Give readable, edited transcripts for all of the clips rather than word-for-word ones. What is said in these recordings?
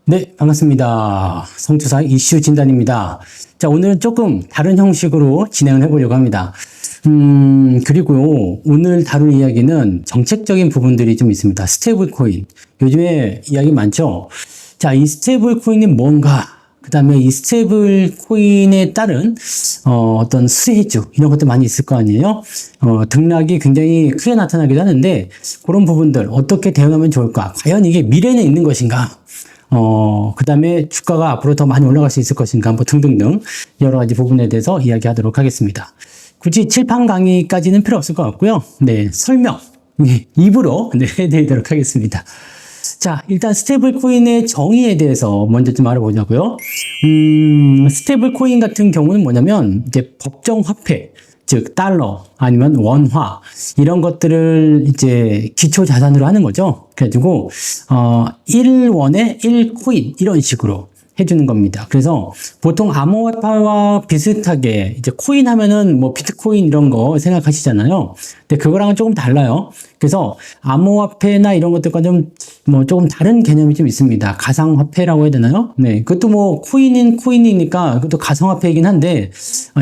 네, 반갑습니다. 성투사 이슈 진단입니다. 자, 오늘은 조금 다른 형식으로 진행을 해보려고 합니다. 그리고 오늘 다룰 이야기는 정책적인 부분들이 좀 있습니다. 스테이블 코인. 요즘에 이야기 많죠? 자, 이 스테이블 코인이 뭔가, 그 다음에 이 스테이블 코인에 따른, 어떤 수혜주, 이런 것도 많이 있을 거 아니에요? 등락이 굉장히 크게 나타나기도 하는데, 그런 부분들 어떻게 대응하면 좋을까? 과연 이게 미래에 있는 것인가? 그 다음에 주가가 앞으로 더 많이 올라갈 수 있을 것인가, 뭐 등등등 여러 가지 부분에 대해서 이야기하도록 하겠습니다. 굳이 칠판 강의까지는 필요 없을 것 같고요. 네, 설명, 입으로 해드리도록 하겠습니다. 자, 일단 스테이블 코인의 정의에 대해서 먼저 좀 알아보자고요. 스테이블 코인 같은 경우는 뭐냐면, 이제 법정 화폐, 즉 달러 아니면 원화 이런 것들을 이제 기초 자산으로 하는 거죠. 그래가지고 1원에 1코인 이런 식으로 해주는 겁니다. 그래서 보통 암호화폐와 비슷하게 이제 코인 하면은 뭐 비트코인 이런 거 생각하시잖아요. 근데 그거랑은 조금 달라요. 그래서 암호화폐나 이런 것들과 좀 뭐 조금 다른 개념이 좀 있습니다. 가상화폐라고 해야 되나요? 네, 그것도 뭐 코인이니까 그것도 가상화폐이긴 한데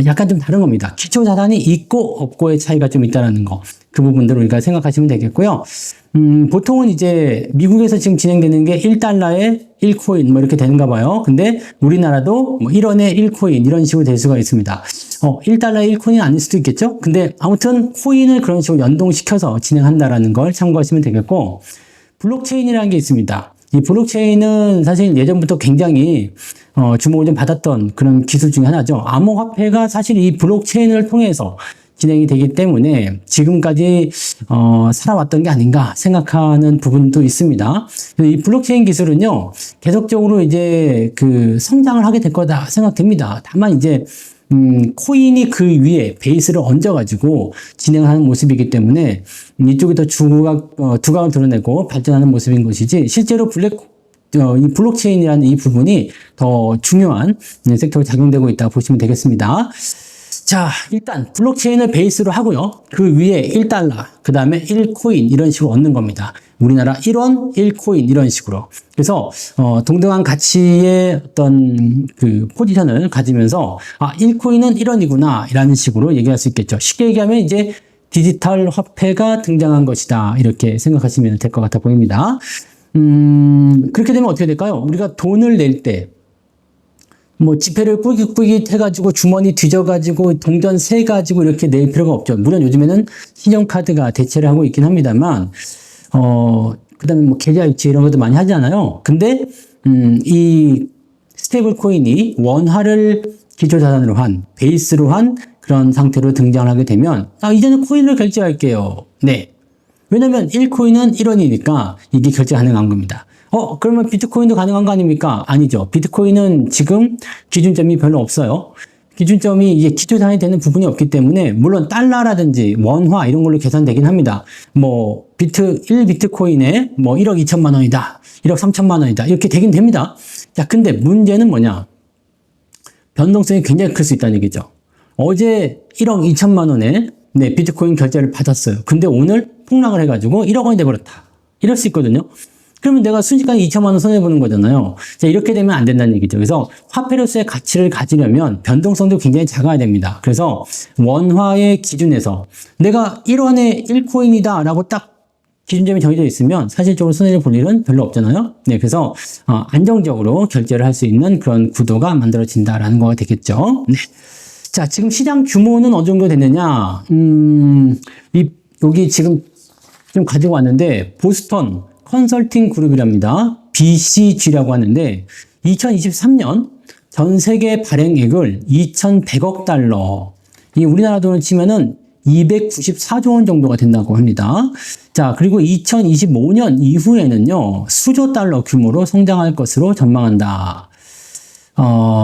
약간 좀 다른 겁니다. 기초 자산이 있고 없고의 차이가 좀 있다는 거. 그 부분들을 우리가 생각하시면 되겠고요. 보통은 이제 미국에서 지금 진행되는 게 1달러에 1코인 뭐 이렇게 되는가 봐요. 근데 우리나라도 뭐 1원에 1코인 이런 식으로 될 수가 있습니다. 1달러에 1코인은 아닐 수도 있겠죠? 근데 아무튼 코인을 그런 식으로 연동시켜서 진행한다라는 걸 참고하시면 되겠고, 블록체인이라는 게 있습니다. 이 블록체인은 사실 예전부터 굉장히 주목을 좀 받았던 그런 기술 중에 하나죠. 암호화폐가 사실 이 블록체인을 통해서 진행이 되기 때문에 지금까지 살아왔던 게 아닌가 생각하는 부분도 있습니다. 이 블록체인 기술은요, 계속적으로 이제 그 성장을 하게 될 거다 생각됩니다. 다만 이제 코인이 그 위에 베이스를 얹어가지고 진행하는 모습이기 때문에 이쪽이 더 두각을 드러내고 발전하는 모습인 것이지, 실제로 이 블록체인이라는 이 부분이 더 중요한 섹터로 작용되고 있다고 보시면 되겠습니다. 자, 일단 블록체인을 베이스로 하고요. 그 위에 1달러, 그 다음에 1코인 이런 식으로 얻는 겁니다. 우리나라 1원, 1코인 이런 식으로. 그래서 동등한 가치의 어떤 그 포지션을 가지면서 1코인은 1원이구나 라는 식으로 얘기할 수 있겠죠. 쉽게 얘기하면 이제 디지털 화폐가 등장한 것이다 이렇게 생각하시면 될 것 같아 보입니다. 그렇게 되면 어떻게 될까요? 우리가 돈을 낼 때 뭐 지폐를 뿌깃뿌깃 해가지고 주머니 뒤져가지고 동전 세가지고 이렇게 낼 필요가 없죠. 물론 요즘에는 신용카드가 대체를 하고 있긴 합니다만 그 다음에 뭐 계좌이체 이런 것도 많이 하잖아요. 근데 이 스테이블 코인이 원화를 기초 자산으로 한, 베이스로 한 그런 상태로 등장을 하게 되면 이제는 코인을 결제할게요. 네. 왜냐면 1코인은 1원이니까 이게 결제 가능한 겁니다. 그러면 비트코인도 가능한 거 아닙니까? 아니죠. 비트코인은 지금 기준점이 별로 없어요. 기준점이 이게 기초 자산이 되는 부분이 없기 때문에, 물론 달러라든지 원화 이런 걸로 계산되긴 합니다. 뭐 1비트코인에 뭐 1억 2천만 원이다, 1억 3천만 원이다 이렇게 되긴 됩니다. 자, 근데 문제는 뭐냐? 변동성이 굉장히 클 수 있다는 얘기죠. 어제 1억 2천만 원에 비트코인 결제를 받았어요. 근데 오늘 폭락을 해가지고 1억 원이 돼버렸다. 이럴 수 있거든요. 그러면 내가 순식간에 2천만 원 손해보는 거잖아요. 자, 이렇게 되면 안 된다는 얘기죠. 그래서 화폐로서의 가치를 가지려면 변동성도 굉장히 작아야 됩니다. 그래서 원화의 기준에서 내가 1원에 1코인이다 라고 딱 기준점이 정해져 있으면 사실적으로 손해를 볼 일은 별로 없잖아요. 네, 그래서 안정적으로 결제를 할 수 있는 그런 구도가 만들어진다라는 거가 되겠죠. 네. 자, 지금 시장 규모는 어느 정도 됐느냐? 여기 지금 좀 가지고 왔는데, 보스턴 컨설팅 그룹이랍니다. BCG라고 하는데 2023년 전 세계 발행액을 2,100억 달러, 이 우리나라 돈을 치면은 294조 원 정도가 된다고 합니다. 자, 그리고 2025년 이후에는요, 수조 달러 규모로 성장할 것으로 전망한다.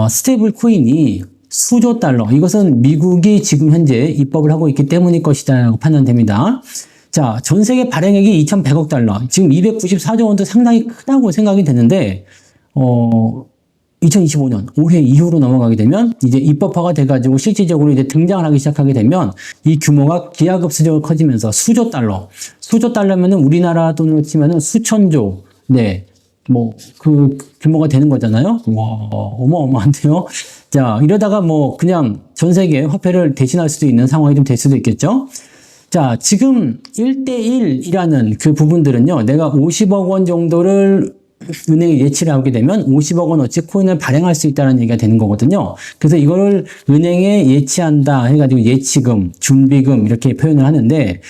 스테이블 코인이 수조 달러, 이것은 미국이 지금 현재 입법을 하고 있기 때문일 것이다라고 판단됩니다. 자, 전 세계 발행액이 2,100억 달러, 지금 294조 원도 상당히 크다고 생각이 되는데, 2025년 올해 이후로 넘어가게 되면 이제 입법화가 돼가지고 실질적으로 이제 등장을 하기 시작하게 되면 이 규모가 기하급수적으로 커지면서 수조 달러면은 우리나라 돈으로 치면은 수천조, 네, 그 규모가 되는 거잖아요. 와, 어마어마한데요. 자, 이러다가 그냥 전 세계 화폐를 대신할 수도 있는 상황이 좀 될 수도 있겠죠. 자, 지금 1대1이라는 그 부분들은요, 내가 50억 원 정도를 은행에 예치를 하게 되면 50억 원어치 코인을 발행할 수 있다는 얘기가 되는 거거든요. 그래서 이거를 은행에 예치한다 해가지고 예치금, 준비금 이렇게 표현을 하는데,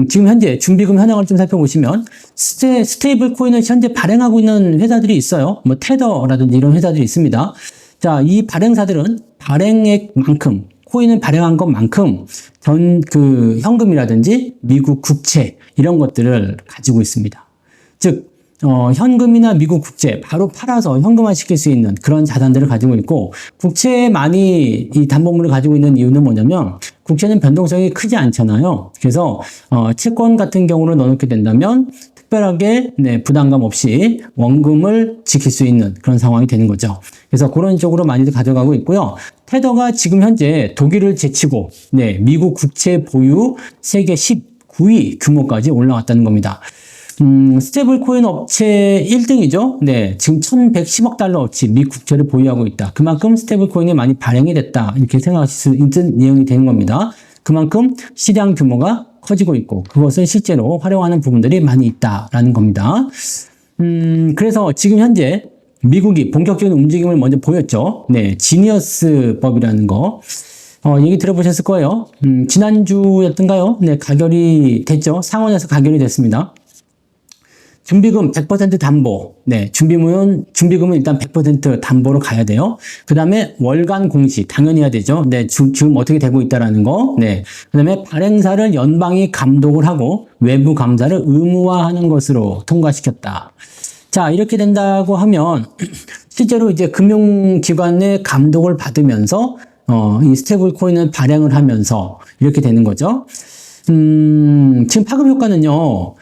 지금 현재 준비금 현황을 좀 살펴보시면 스테이블 코인을 현재 발행하고 있는 회사들이 있어요. 테더라든지 이런 회사들이 있습니다. 자, 이 발행사들은 발행액만큼 코인을 발행한 것만큼 현금이라든지 미국 국채 이런 것들을 가지고 있습니다. 즉 현금이나 미국 국채 바로 팔아서 현금화 시킬 수 있는 그런 자산들을 가지고 있고, 국채에 많이 이 담보물을 가지고 있는 이유는 뭐냐면 국채는 변동성이 크지 않잖아요. 그래서 채권 같은 경우를 넣어놓게 된다면 특별하게 부담감 없이 원금을 지킬 수 있는 그런 상황이 되는 거죠. 그래서 그런 쪽으로 많이들 가져가고 있고요. 테더가 지금 현재 독일을 제치고 미국 국채 보유 세계 19위 규모까지 올라왔다는 겁니다. 스테이블 코인 업체 1등이죠. 네, 지금 1110억 달러어치 미 국채를 보유하고 있다. 그만큼 스테이블 코인이 많이 발행이 됐다. 이렇게 생각하실 수 있는 내용이 되는 겁니다. 그만큼 시장 규모가 커지고 있고 그것을 실제로 활용하는 부분들이 많이 있다라는 겁니다. 그래서 지금 현재 미국이 본격적인 움직임을 먼저 보였죠. 네, 지니어스 법이라는 거. 얘기 들어보셨을 거예요. 지난주였던가요? 네, 가결이 됐죠. 상원에서 가결이 됐습니다. 준비금 100% 담보. 네, 준비금은 일단 100% 담보로 가야 돼요. 그 다음에 월간 공시, 당연히 해야 되죠. 네, 지금 어떻게 되고 있다라는 거. 네. 그 다음에 발행사를 연방이 감독을 하고 외부 감사를 의무화하는 것으로 통과시켰다. 자, 이렇게 된다고 하면 실제로 이제 금융기관의 감독을 받으면서 이 스테이블 코인을 발행을 하면서 이렇게 되는 거죠. 지금 파급 효과는요.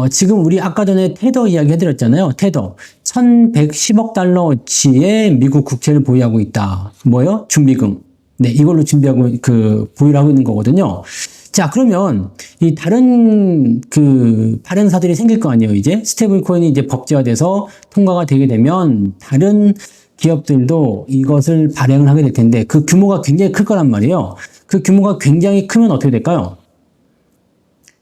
지금 우리 아까 전에 테더 이야기 해드렸잖아요. 테더. 1110억 달러어치의 미국 국채를 보유하고 있다. 뭐요? 준비금. 네, 이걸로 보유를 하고 있는 거거든요. 자, 그러면 이 다른 발행사들이 생길 거 아니에요, 이제? 스테이블 코인이 이제 법제화돼서 통과가 되게 되면 다른 기업들도 이것을 발행을 하게 될 텐데 그 규모가 굉장히 클 거란 말이에요. 그 규모가 굉장히 크면 어떻게 될까요?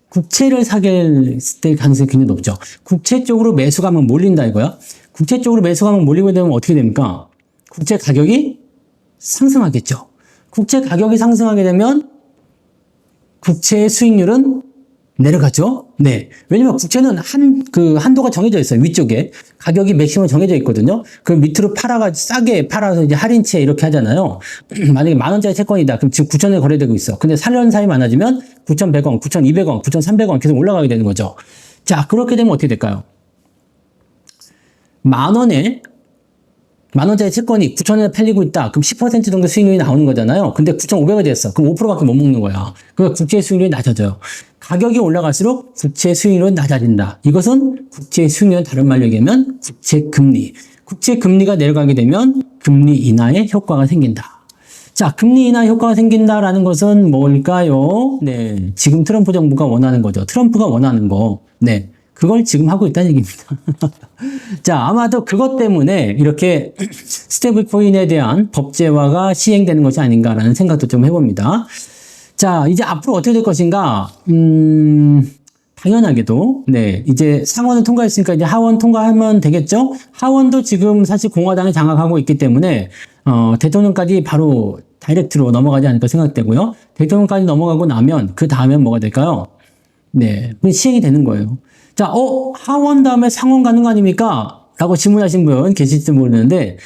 국채를 사게 될 가능성이 굉장히 높죠. 국채 쪽으로 매수가 막 몰린다 이거야. 국채 쪽으로 매수가 막 몰리게 되면 어떻게 됩니까? 국채 가격이 상승하겠죠. 국채 가격이 상승하게 되면 국채의 수익률은 내려가죠. 네. 왜냐면 국채는 한도가 정해져 있어요. 위쪽에. 가격이 맥시멈 정해져 있거든요. 그 밑으로 싸게 팔아서 이제 할인채 이렇게 하잖아요. 만약에 10,000원짜리 채권이다. 그럼 지금 9,000원에 거래되고 있어. 근데 살려는 사람이 많아지면 9,100원, 9,200원, 9,300원 계속 올라가게 되는 거죠. 자, 그렇게 되면 어떻게 될까요? 10,000원짜리 채권이 9,000원에 팔리고 있다. 그럼 10% 정도 수익률이 나오는 거잖아요. 근데 9,500원이 됐어. 그럼 5%밖에 못 먹는 거야. 그러니까 국채 수익률이 낮아져요. 가격이 올라갈수록 국채 수익률은 낮아진다. 이것은 국채 수익률은 다른 말로 얘기하면 국채 금리. 국채 금리가 내려가게 되면 금리 인하의 효과가 생긴다. 자, 금리 인하 효과가 생긴다라는 것은 뭘까요? 네, 지금 트럼프 정부가 원하는 거죠. 트럼프가 원하는 거. 네. 그걸 지금 하고 있다는 얘기입니다. 자, 아마도 그것 때문에 이렇게 스테이블 코인에 대한 법제화가 시행되는 것이 아닌가라는 생각도 좀 해봅니다. 자, 이제 앞으로 어떻게 될 것인가? 당연하게도, 네, 이제 상원을 통과했으니까 이제 하원 통과하면 되겠죠? 하원도 지금 사실 공화당이 장악하고 있기 때문에, 대통령까지 바로 다이렉트로 넘어가지 않을까 생각되고요. 대통령까지 넘어가고 나면 그 다음엔 뭐가 될까요? 네, 시행이 되는 거예요. 자, 하원 다음에 상원 가는 거 아닙니까? 라고 질문하신 분 계실지 모르는데,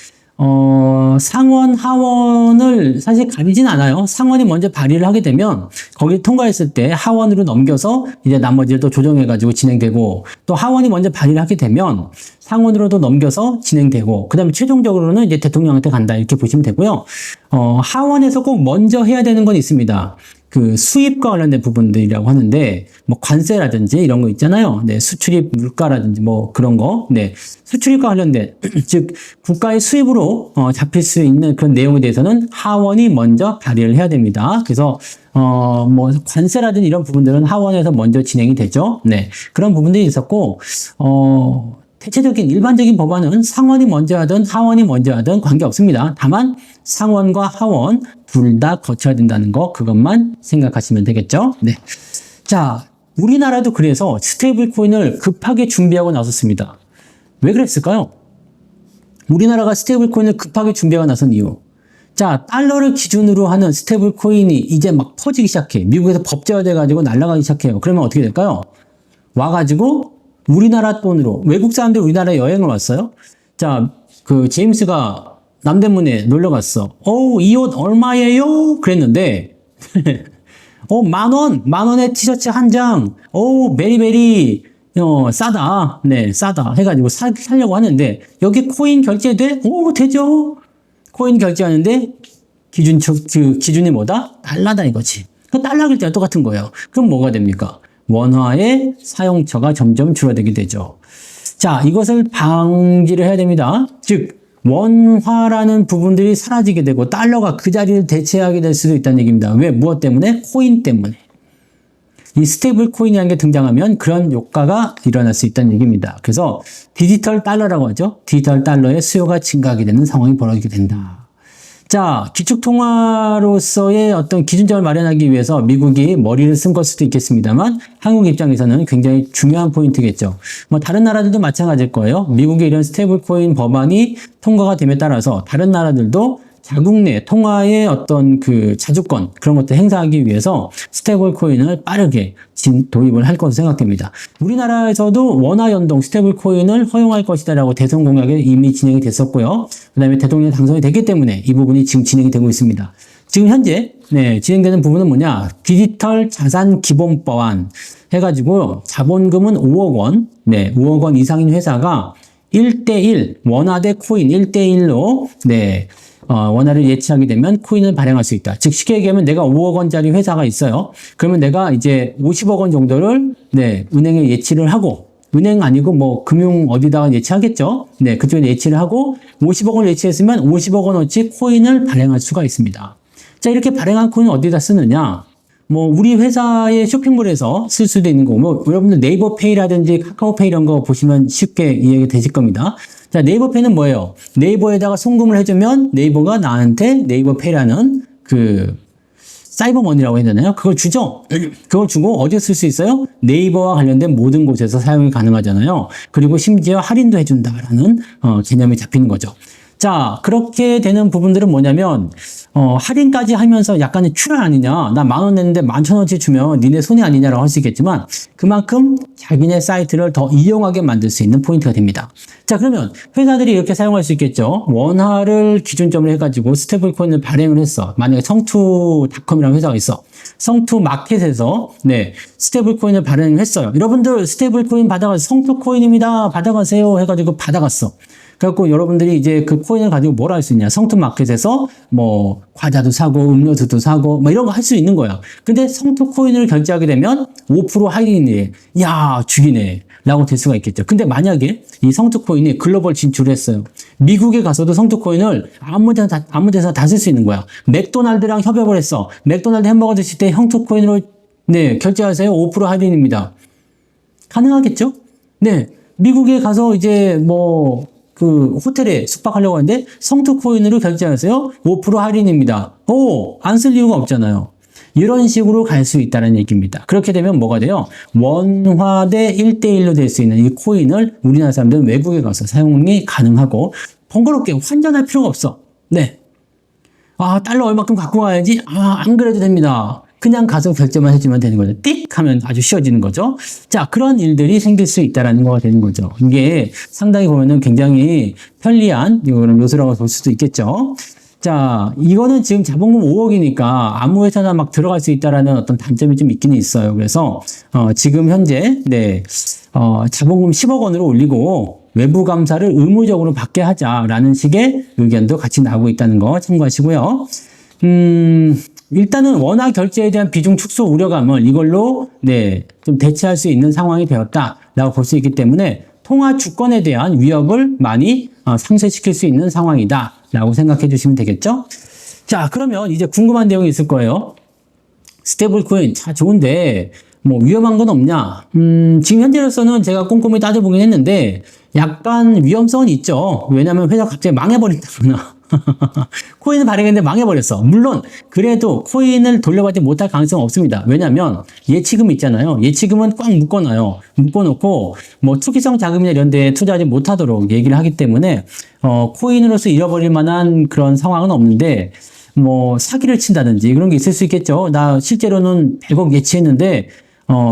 상원, 하원을 사실 가리진 않아요. 상원이 먼저 발의를 하게 되면, 거기 통과했을 때 하원으로 넘겨서 이제 나머지를 또 조정해가지고 진행되고, 또 하원이 먼저 발의를 하게 되면, 상원으로도 넘겨서 진행되고, 그 다음에 최종적으로는 이제 대통령한테 간다. 이렇게 보시면 되고요. 하원에서 꼭 먼저 해야 되는 건 있습니다. 그 수입과 관련된 부분들이라고 하는데 뭐 관세라든지 이런 거 있잖아요. 네, 수출입 물가라든지 뭐 그런 거. 네. 수출입과 관련된 즉 국가의 수입으로 잡힐 수 있는 그런 내용에 대해서는 하원이 먼저 발의를 해야 됩니다. 그래서 뭐 관세라든지 이런 부분들은 하원에서 먼저 진행이 되죠. 네. 그런 부분들이 있었고 대체적인 일반적인 법안은 상원이 먼저 하든 하원이 먼저 하든 관계없습니다. 다만 상원과 하원 둘 다 거쳐야 된다는 거 그것만 생각하시면 되겠죠. 네. 자, 우리나라도 그래서 스테이블 코인을 급하게 준비하고 나섰습니다. 왜 그랬을까요? 우리나라가 스테이블 코인을 급하게 준비하고 나선 이유. 자, 달러를 기준으로 하는 스테이블 코인이 이제 막 퍼지기 시작해. 미국에서 법제화돼가지고 날아가기 시작해요. 그러면 어떻게 될까요? 와가지고 우리나라 돈으로 외국 사람들이 우리나라에 여행을 왔어요. 자, 그 제임스가 남대문에 놀러 갔어. 이 옷 얼마예요? 그랬는데 만 원에 티셔츠 한 장. 베리베리 싸다. 네, 싸다 해가지고 사려고 하는데 여기 코인 결제돼? 되죠. 코인 결제하는데 기준이 뭐다? 달러다 이거지. 그 달러 결제가 똑같은 거예요. 그럼 뭐가 됩니까? 원화의 사용처가 점점 줄어들게 되죠. 자, 이것을 방지를 해야 됩니다. 즉, 원화라는 부분들이 사라지게 되고 달러가 그 자리를 대체하게 될 수도 있다는 얘기입니다. 왜? 무엇 때문에? 코인 때문에. 이 스테이블 코인이라는 게 등장하면 그런 효과가 일어날 수 있다는 얘기입니다. 그래서 디지털 달러라고 하죠. 디지털 달러의 수요가 증가하게 되는 상황이 벌어지게 된다. 자, 기축통화로서의 어떤 기준점을 마련하기 위해서 미국이 머리를 쓴 걸 수도 있겠습니다만 한국 입장에서는 굉장히 중요한 포인트겠죠. 뭐 다른 나라들도 마찬가지일 거예요. 미국의 이런 스테이블 코인 법안이 통과가 됨에 따라서 다른 나라들도 자국 내 통화의 어떤 그 자주권 그런 것들 행사하기 위해서 스테이블 코인을 빠르게 도입을 할 것으로 생각됩니다. 우리나라에서도 원화 연동 스테이블 코인을 허용할 것이다라고 대선 공약에 이미 진행이 됐었고요. 그다음에 대통령이 당선이 됐기 때문에 이 부분이 지금 진행이 되고 있습니다. 지금 현재 진행되는 부분은 뭐냐? 디지털 자산 기본법안 해가지고 자본금은 5억 원, 5억 원 이상인 회사가 1대1 원화 대 코인 1대1로 원화를 예치하게 되면 코인을 발행할 수 있다. 즉 쉽게 얘기하면 내가 5억 원짜리 회사가 있어요. 그러면 내가 이제 50억 원 정도를 은행에 예치를 하고 은행 아니고 뭐 금융 어디다가 예치하겠죠. 그쪽에 예치를 하고 50억 원을 예치했으면 50억 원어치 코인을 발행할 수가 있습니다. 자, 이렇게 발행한 코인을 어디다 쓰느냐? 뭐 우리 회사의 쇼핑몰에서 쓸 수도 있는 거고 뭐 여러분들 네이버페이라든지 카카오페이 이런 거 보시면 쉽게 이해가 되실 겁니다. 자, 네이버페이는 뭐예요? 네이버에다가 송금을 해주면 네이버가 나한테 네이버페이라는 그 사이버머니라고 해야 되나요? 그걸 주죠. 그걸 주고 어디에 쓸 수 있어요? 네이버와 관련된 모든 곳에서 사용이 가능하잖아요. 그리고 심지어 할인도 해준다라는 개념이 잡히는 거죠. 자, 그렇게 되는 부분들은 뭐냐면 할인까지 하면서 약간의 출혈 아니냐, 나 10,000원 냈는데 11,000원치 주면 니네 손해 아니냐라고 할 수 있겠지만 그만큼 자기네 사이트를 더 이용하게 만들 수 있는 포인트가 됩니다. 자, 그러면 회사들이 이렇게 사용할 수 있겠죠. 원화를 기준점으로 해가지고 스테이블 코인을 발행을 했어. 만약에 성투닷컴이라는 회사가 있어. 성투마켓에서 스테이블 코인을 발행을 했어요. 여러분들 스테이블 코인 받아가세요. 성투 코인입니다. 받아가세요 해가지고 받아갔어. 그래갖고 여러분들이 이제 그 코인을 가지고 뭘 할 수 있냐. 성투마켓에서 뭐 과자도 사고 음료수도 사고 뭐 이런 거 할 수 있는 거야. 근데 성투 코인을 결제하게 되면 5% 할인이네. 야, 죽이네. 라고 될 수가 있겠죠. 근데 만약에 이 성투 코인이 글로벌 진출을 했어요. 미국에 가서도 성투 코인을 아무 데나 다 쓸 수 있는 거야. 맥도날드랑 협업을 했어. 맥도날드 햄버거 드실 때 성투 코인으로 결제하세요. 5% 할인입니다. 가능하겠죠? 미국에 가서 이제 그 호텔에 숙박하려고 하는데 성투 코인으로 결제하세요. 5% 할인입니다. 안 쓸 이유가 없잖아요. 이런 식으로 갈 수 있다는 얘기입니다. 그렇게 되면 뭐가 돼요? 원화 대 1대1로 될 수 있는 이 코인을 우리나라 사람들은 외국에 가서 사용이 가능하고 번거롭게 환전할 필요가 없어. 달러 얼마큼 갖고 가야지? 안 그래도 됩니다. 그냥 가서 결제만 해주면 되는 거죠. 띡 하면 아주 쉬워지는 거죠. 자, 그런 일들이 생길 수 있다는 거가 되는 거죠. 이게 상당히 보면은 굉장히 편리한 이런 요소라고 볼 수도 있겠죠. 자, 이거는 지금 자본금 5억이니까 아무 회사나 막 들어갈 수 있다라는 어떤 단점이 좀 있기는 있어요. 그래서 지금 현재 자본금 10억 원으로 올리고 외부 감사를 의무적으로 받게 하자라는 식의 의견도 같이 나오고 있다는 거 참고하시고요. 일단은 원화 결제에 대한 비중 축소 우려감을 이걸로 좀 대체할 수 있는 상황이 되었다라고 볼 수 있기 때문에 통화 주권에 대한 위협을 많이 상쇄시킬 수 있는 상황이다라고 생각해 주시면 되겠죠? 자, 그러면 이제 궁금한 내용이 있을 거예요. 스테이블 코인 자 좋은데 뭐 위험한 건 없냐? 지금 현재로서는 제가 꼼꼼히 따져보긴 했는데 약간 위험성은 있죠. 왜냐하면 회사가 갑자기 망해버린다거나 코인을 발행했는데 망해버렸어. 물론 그래도 코인을 돌려받지 못할 가능성은 없습니다. 왜냐하면 예치금 있잖아요. 예치금은 꽉 묶어놔요. 묶어놓고 뭐 투기성 자금이나 이런 데에 투자하지 못하도록 얘기를 하기 때문에 코인으로서 잃어버릴 만한 그런 상황은 없는데 뭐 사기를 친다든지 그런 게 있을 수 있겠죠. 나 실제로는 100억 예치했는데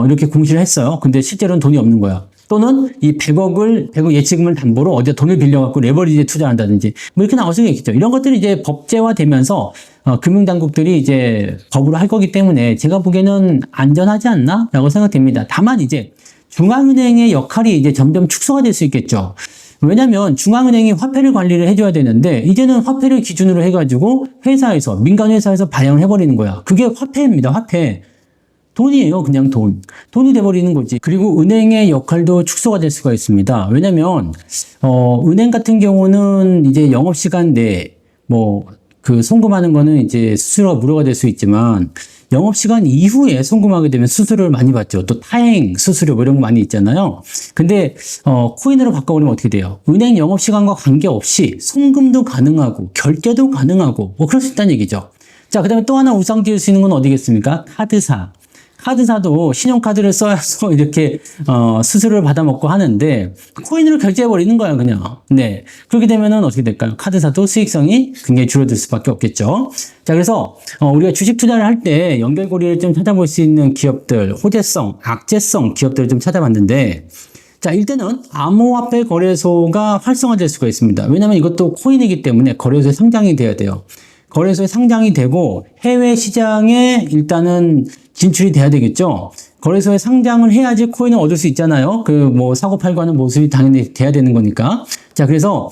이렇게 공시를 했어요. 근데 실제로는 돈이 없는 거야. 또는 이 100억 예치금을 담보로 어디다 돈을 빌려갖고 레버리지에 투자한다든지 뭐 이렇게 나올 수가 있겠죠. 이런 것들이 이제 법제화되면서 금융당국들이 이제 법으로 할 거기 때문에 제가 보기에는 안전하지 않나? 라고 생각됩니다. 다만 이제 중앙은행의 역할이 이제 점점 축소가 될 수 있겠죠. 왜냐면 중앙은행이 화폐를 관리를 해줘야 되는데 이제는 화폐를 기준으로 해가지고 회사에서 민간 회사에서 발행을 해버리는 거야. 그게 화폐입니다. 화폐. 돈이에요. 그냥 돈. 돈이 돼버리는 거지. 그리고 은행의 역할도 축소가 될 수가 있습니다. 왜냐면 은행 같은 경우는 이제 영업시간 내에 송금하는 거는 이제 수수료가 무료가 될 수 있지만 영업시간 이후에 송금하게 되면 수수료를 많이 받죠. 또 타행 수수료 이런 거 많이 있잖아요. 근데 코인으로 바꿔버리면 어떻게 돼요? 은행 영업시간과 관계없이 송금도 가능하고 결제도 가능하고 뭐 그럴 수 있다는 얘기죠. 자, 그 다음에 또 하나 우상 띄울 수 있는 건 어디겠습니까? 카드사. 카드사도 신용카드를 써서 이렇게 수수료를 받아먹고 하는데 코인으로 결제해버리는 거야 그냥. 네, 그렇게 되면은 어떻게 될까요? 카드사도 수익성이 굉장히 줄어들 수밖에 없겠죠. 자, 그래서 우리가 주식 투자를 할 때 연결고리를 좀 찾아볼 수 있는 기업들, 호재성, 악재성 기업들을 좀 찾아봤는데 자, 일단은 암호화폐 거래소가 활성화될 수가 있습니다. 왜냐하면 이것도 코인이기 때문에 거래소에 상장이 돼야 돼요. 거래소에 상장이 되고 해외 시장에 일단은 진출이 돼야 되겠죠. 거래소에 상장을 해야지 코인을 얻을 수 있잖아요. 사고팔고 하는 모습이 당연히 돼야 되는 거니까. 자, 그래서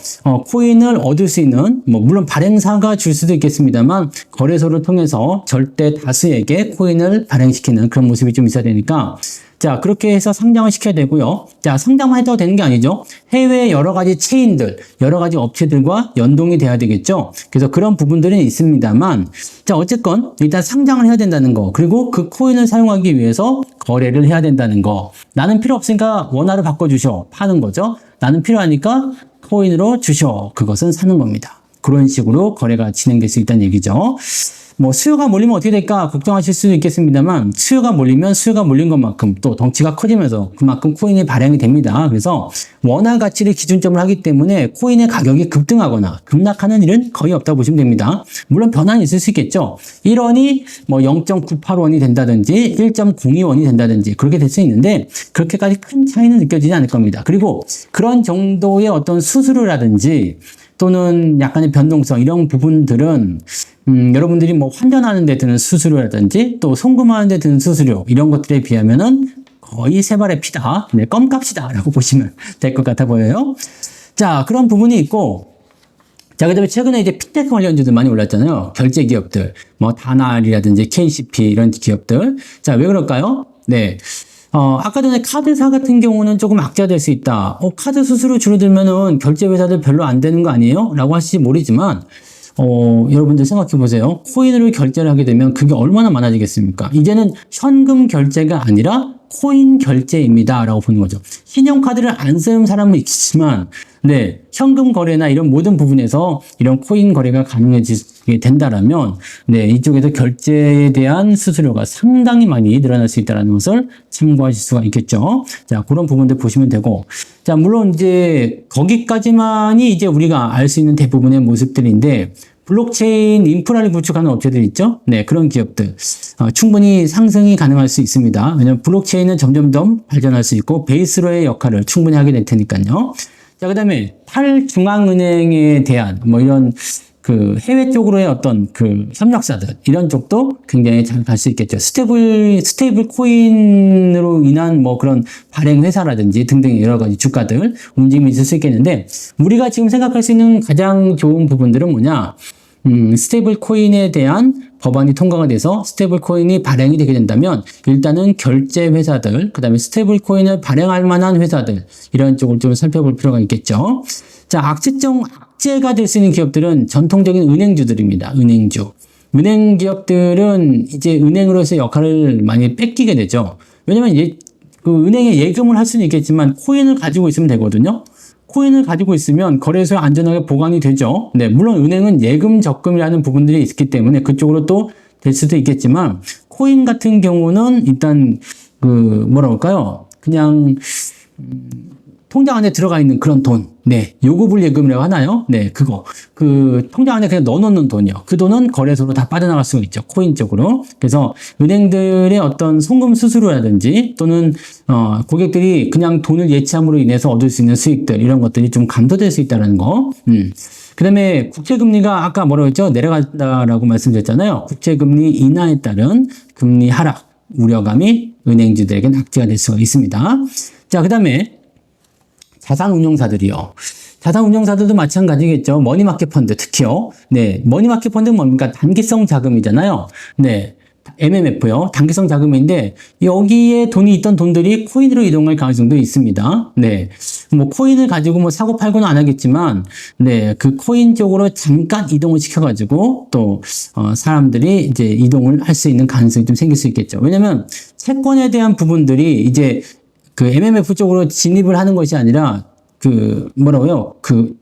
코인을 얻을 수 있는 물론 발행사가 줄 수도 있겠습니다만 거래소를 통해서 절대 다수에게 코인을 발행시키는 그런 모습이 좀 있어야 되니까 자, 그렇게 해서 상장을 시켜야 되고요. 자, 상장만 해도 되는 게 아니죠. 해외 여러 가지 체인들, 여러 가지 업체들과 연동이 돼야 되겠죠. 그래서 그런 부분들은 있습니다만, 자, 어쨌건 일단 상장을 해야 된다는 거, 그리고 그 코인을 사용하기 위해서 거래를 해야 된다는 거. 나는 필요 없으니까 원화로 바꿔주셔. 파는 거죠. 나는 필요하니까 코인으로 주셔. 그것은 사는 겁니다. 그런 식으로 거래가 진행될 수 있다는 얘기죠. 수요가 몰리면 어떻게 될까 걱정하실 수도 있겠습니다만 수요가 몰린 것만큼 또 덩치가 커지면서 그만큼 코인이 발행이 됩니다. 그래서 원화 가치를 기준점으로 하기 때문에 코인의 가격이 급등하거나 급락하는 일은 거의 없다고 보시면 됩니다. 물론 변화는 있을 수 있겠죠. 1원이 0.985원이 된다든지 1.02원이 된다든지 그렇게 될 수 있는데 그렇게까지 큰 차이는 느껴지지 않을 겁니다. 그리고 그런 정도의 어떤 수수료라든지 또는 약간의 변동성 이런 부분들은 여러분들이 환전하는 데 드는 수수료라든지 또 송금하는 데 드는 수수료 이런 것들에 비하면은 거의 세 발의 피다. 네, 껌값이다 라고 보시면 될 것 같아 보여요. 자, 그런 부분이 있고 자, 그 다음에 최근에 이제 핀테크 관련주들 많이 올랐잖아요. 결제 기업들, 다날이라든지 KCP 이런 기업들. 자, 왜 그럴까요? 네. 아까 전에 카드사 같은 경우는 조금 악재될 수 있다. 카드 수수료 줄어들면은 결제 회사들 별로 안 되는 거 아니에요? 라고 하실지 모르지만, 여러분들 생각해 보세요. 코인으로 결제를 하게 되면 그게 얼마나 많아지겠습니까? 이제는 현금 결제가 아니라 코인 결제입니다. 라고 보는 거죠. 신용카드를 안 쓰는 사람은 있지만, 네, 현금 거래나 이런 모든 부분에서 이런 코인 거래가 가능해지게 된다라면, 네, 이쪽에서 결제에 대한 수수료가 상당히 많이 늘어날 수 있다는 것을 참고하실 수가 있겠죠. 자, 그런 부분들 보시면 되고, 자, 물론 이제 거기까지만이 이제 우리가 알 수 있는 대부분의 모습들인데, 블록체인 인프라를 구축하는 업체들 있죠? 네, 그런 기업들. 충분히 상승이 가능할 수 있습니다. 왜냐하면 블록체인은 점점 더 발전할 수 있고, 베이스로의 역할을 충분히 하게 될 테니까요. 자, 그 다음에 탈중앙은행에 대한 이런 해외 쪽으로의 어떤 협력사들, 이런 쪽도 굉장히 잘 갈 수 있겠죠. 스테이블 코인으로 인한 그런 발행 회사라든지 등등 여러 가지 주가들 움직임이 있을 수 있겠는데, 우리가 지금 생각할 수 있는 가장 좋은 부분들은 뭐냐? 스테이블 코인에 대한 법안이 통과가 돼서 스테이블 코인이 발행이 되게 된다면 일단은 결제 회사들, 그 다음에 스테이블 코인을 발행할 만한 회사들 이런 쪽을 좀 살펴볼 필요가 있겠죠. 자, 악재가 될 수 있는 기업들은 전통적인 은행주들입니다. 은행주. 은행 기업들은 이제 은행으로서의 역할을 많이 뺏기게 되죠. 왜냐면 그 은행에 예금을 할 수는 있겠지만 코인을 가지고 있으면 되거든요. 코인을 가지고 있으면 거래소에 안전하게 보관이 되죠. 네, 물론 은행은 예금 적금이라는 부분들이 있기 때문에 그쪽으로 또 될 수도 있겠지만 코인 같은 경우는 일단 그 뭐라 할까요? 그냥 통장 안에 들어가 있는 그런 돈, 네, 요구불 예금이라고 하나요? 네, 그거. 그 통장 안에 그냥 넣어놓는 돈이요. 그 돈은 거래소로 다 빠져나갈 수가 있죠. 코인 쪽으로. 그래서 은행들의 어떤 송금 수수료라든지 또는 고객들이 그냥 돈을 예치함으로 인해서 얻을 수 있는 수익들 이런 것들이 좀 감소될 수 있다는 거. 그 다음에 국채금리가 아까 뭐라고 했죠? 내려간다라고 말씀드렸잖아요. 국채금리 인하에 따른 금리 하락 우려감이 은행주들에게 악재가 될 수가 있습니다. 자, 그 다음에 자산운용사들이요. 자산운용사들도 마찬가지겠죠. 머니마켓 펀드 특히요. 네, 머니마켓 펀드는 뭡니까? 단기성 자금이잖아요. 네, MMF요. 단기성 자금인데 여기에 돈이 있던 돈들이 코인으로 이동할 가능성도 있습니다. 네, 뭐 코인을 가지고 뭐 사고 팔고는 안 하겠지만, 네, 그 코인 쪽으로 잠깐 이동을 시켜가지고 또 사람들이 이제 이동을 할 수 있는 가능성이 좀 생길 수 있겠죠. 왜냐면 채권에 대한 부분들이 이제 그 MMF 쪽으로 진입을 하는 것이 아니라 그 뭐라고요? 그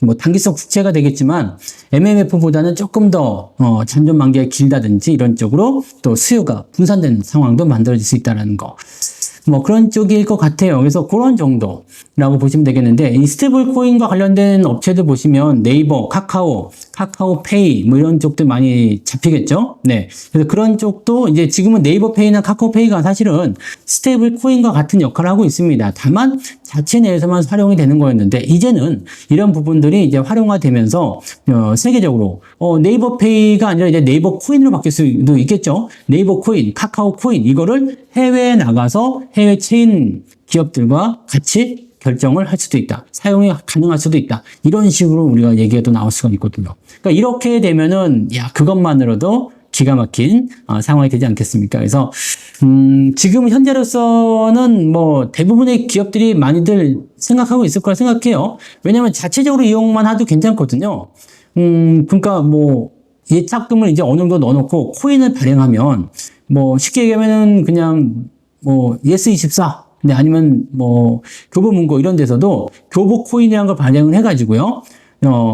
뭐 단기성 국채가 되겠지만 MMF보다는 조금 더 잔존 만기가 길다든지 이런 쪽으로 또 수요가 분산된 상황도 만들어질 수 있다는 거. 뭐 그런 쪽일 것 같아요. 그래서 그런 정도라고 보시면 되겠는데, 이 스테이블 코인과 관련된 업체들 보시면 네이버, 카카오페이 뭐 이런 쪽들 많이 잡히겠죠. 네. 그래서 그런 쪽도 이제 지금은 네이버페이나 카카오페이가 사실은 스테이블 코인과 같은 역할을 하고 있습니다. 다만 자체 내에서만 활용이 되는 거였는데 이제는 이런 부분들이 이제 활용화되면서 세계적으로 네이버페이가 아니라 이제 네이버 코인으로 바뀔 수도 있겠죠. 네이버 코인, 카카오 코인 이거를 해외에 나가서 해외 체인 기업들과 같이 결정을 할 수도 있다. 사용이 가능할 수도 있다. 이런 식으로 우리가 얘기가 또 나올 수가 있거든요. 그러니까 이렇게 되면은 그것만으로도 기가 막힌 상황이 되지 않겠습니까? 그래서 지금 현재로서는 뭐 대부분의 기업들이 많이들 생각하고 있을 거라 생각해요. 왜냐하면 자체적으로 이용만 해도 괜찮거든요. 그러니까 뭐 예탁금을 이제 어느 정도 넣어놓고 코인을 발행하면 뭐 쉽게 얘기하면은 그냥 뭐 예스24 네, 아니면 뭐 교보문고 이런 데서도 교보 코인이라는 걸 발행을 해가지고요.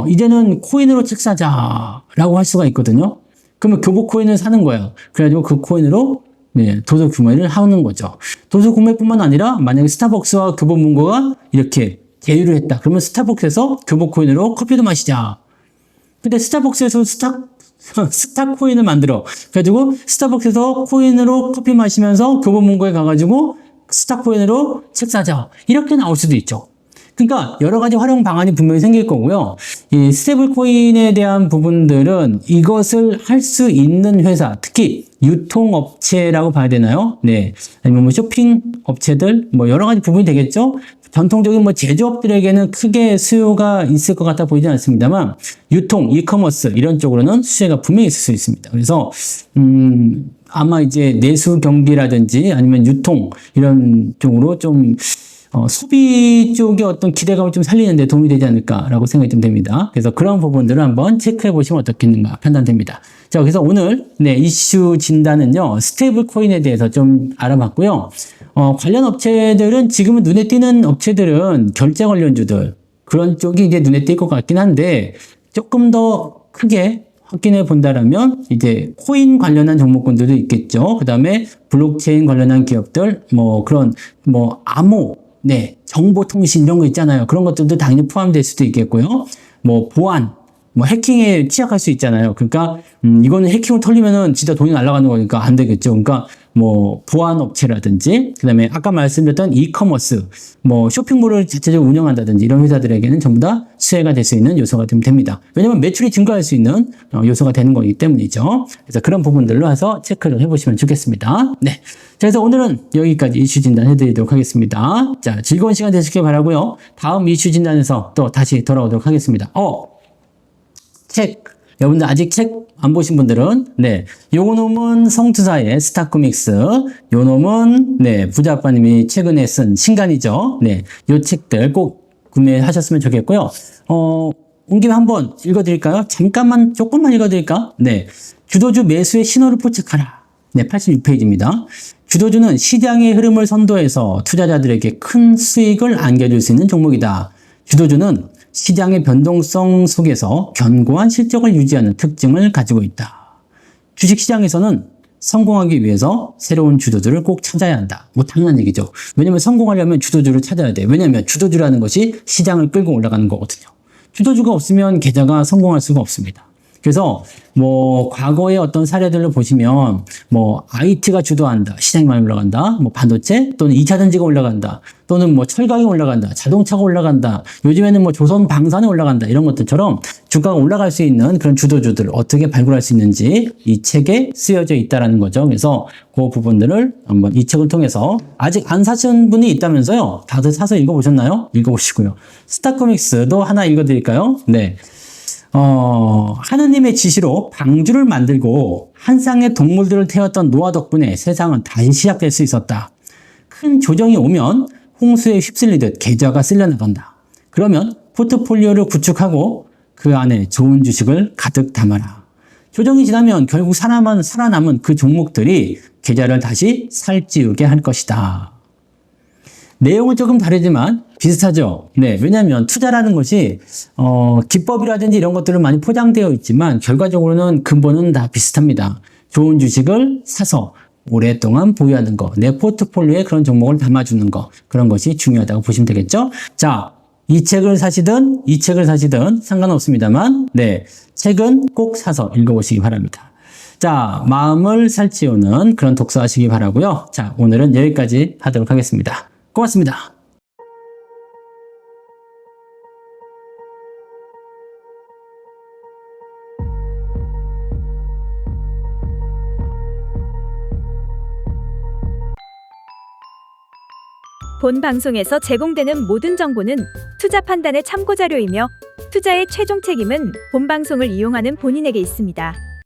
이제는 코인으로 책 사자라고 할 수가 있거든요. 그러면 교보 코인을 사는 거예요. 그래가지고 그 코인으로 네, 도서 구매를 하는 거죠. 도서 구매뿐만 아니라 만약에 스타벅스와 교보문고가 이렇게 제휴를 했다. 그러면 스타벅스에서 교보 코인으로 커피도 마시자. 근데 스타벅스에서 스타 코인을 만들어. 그래가지고 스타벅스에서 코인으로 커피 마시면서 교보문고에 가가지고 스타 코인으로 책 사자. 이렇게 나올 수도 있죠. 그러니까 여러 가지 활용 방안이 분명히 생길 거고요. 이 스테이블 코인에 대한 부분들은 이것을 할 수 있는 회사, 특히 유통업체라고 봐야 되나요? 네. 아니면 뭐 쇼핑 업체들, 뭐 여러 가지 부분이 되겠죠? 전통적인 뭐 제조업들에게는 크게 수요가 있을 것 같아 보이지 않습니다만, 유통, 이커머스, 이런 쪽으로는 수요가 분명히 있을 수 있습니다. 그래서, 아마 이제 내수 경기라든지 아니면 유통, 이런 쪽으로 좀, 소비 쪽의 어떤 기대감을 좀 살리는 데 도움이 되지 않을까라고 생각이 좀 됩니다. 그래서 그런 부분들을 한번 체크해 보시면 어떻겠는가 판단됩니다. 자, 그래서 오늘 이슈 진단은요, 스테이블 코인에 대해서 좀 알아봤고요. 관련 업체들은 지금은 눈에 띄는 업체들은 결제 관련주들 그런 쪽이 이제 눈에 띌 것 같긴 한데 조금 더 크게 확인해 본다라면 이제 코인 관련한 종목군들도 있겠죠. 그 다음에 블록체인 관련한 기업들 뭐 그런 뭐 암호 네, 정보통신 이런 거 있잖아요. 그런 것들도 당연히 포함될 수도 있겠고요. 뭐 보안, 뭐 해킹에 취약할 수 있잖아요. 그러니까 이거는 해킹을 털리면은 진짜 돈이 날아가는 거니까 안 되겠죠. 그러니까 뭐 보안 업체라든지 그다음에 아까 말씀드렸던 이커머스, 뭐 쇼핑몰을 자체적으로 운영한다든지 이런 회사들에게는 전부 다 수혜가 될 수 있는 요소가 좀 됩니다. 왜냐면 매출이 증가할 수 있는 요소가 되는 거기 때문이죠. 그래서 그런 부분들로 해서 체크를 해보시면 좋겠습니다. 네. 자, 그래서 오늘은 여기까지 이슈 진단 해드리도록 하겠습니다. 자, 즐거운 시간 되시길 바라고요. 다음 이슈 진단에서 또 다시 돌아오도록 하겠습니다. 책. 여러분들 아직 책 안 보신 분들은 네, 요거 놈은 성투사의 스타코믹스, 요 놈은 네, 부자 아빠님이 최근에 쓴 신간이죠. 네, 요 책들 꼭 구매하셨으면 좋겠고요. 온 김에 한번 읽어드릴까요? 잠깐만 조금만 읽어드릴까? 네, 주도주 매수의 신호를 포착하라. 네, 86페이지입니다. 주도주는 시장의 흐름을 선도해서 투자자들에게 큰 수익을 안겨줄 수 있는 종목이다. 주도주는 시장의 변동성 속에서 견고한 실적을 유지하는 특징을 가지고 있다. 주식시장에서는 성공하기 위해서 새로운 주도주를 꼭 찾아야 한다. 뭐 당연한 얘기죠. 왜냐면 성공하려면 주도주를 찾아야 돼. 왜냐면 주도주라는 것이 시장을 끌고 올라가는 거거든요. 주도주가 없으면 계좌가 성공할 수가 없습니다. 그래서 뭐 과거의 어떤 사례들을 보시면 뭐 IT가 주도한다. 시장이 많이 올라간다. 뭐 반도체 또는 2차 전지가 올라간다. 또는 뭐 철강이 올라간다. 자동차가 올라간다. 요즘에는 뭐 조선 방산이 올라간다. 이런 것들처럼 주가가 올라갈 수 있는 그런 주도주들을 어떻게 발굴할 수 있는지 이 책에 쓰여져 있다라는 거죠. 그래서 그 부분들을 한번 이 책을 통해서 아직 안 사신 분이 있다면서요. 다들 사서 읽어보셨나요? 읽어보시고요. 스타코믹스도 하나 읽어드릴까요? 네. 하느님의 지시로 방주를 만들고 한 쌍의 동물들을 태웠던 노아 덕분에 세상은 다시 시작될 수 있었다. 큰 조정이 오면 홍수에 휩쓸리듯 계좌가 쓸려나간다. 그러면 포트폴리오를 구축하고 그 안에 좋은 주식을 가득 담아라. 조정이 지나면 결국 살아남은 그 종목들이 계좌를 다시 살찌우게 할 것이다. 내용은 조금 다르지만 비슷하죠. 네, 왜냐하면 투자라는 것이 기법이라든지 이런 것들은 많이 포장되어 있지만 결과적으로는 근본은 다 비슷합니다. 좋은 주식을 사서 오랫동안 보유하는 거, 내 포트폴리오에 그런 종목을 담아주는 거, 그런 것이 중요하다고 보시면 되겠죠. 자, 이 책을 사시든 이 책을 사시든 상관없습니다만, 네, 책은 꼭 사서 읽어보시기 바랍니다. 자, 마음을 살찌우는 그런 독서하시기 바라고요. 자, 오늘은 여기까지 하도록 하겠습니다. 고맙습니다. 본 방송에서 제공되는 모든 정보는 투자 판단의 참고 자료이며 투자의 최종 책임은 본 방송을 이용하는 본인에게 있습니다.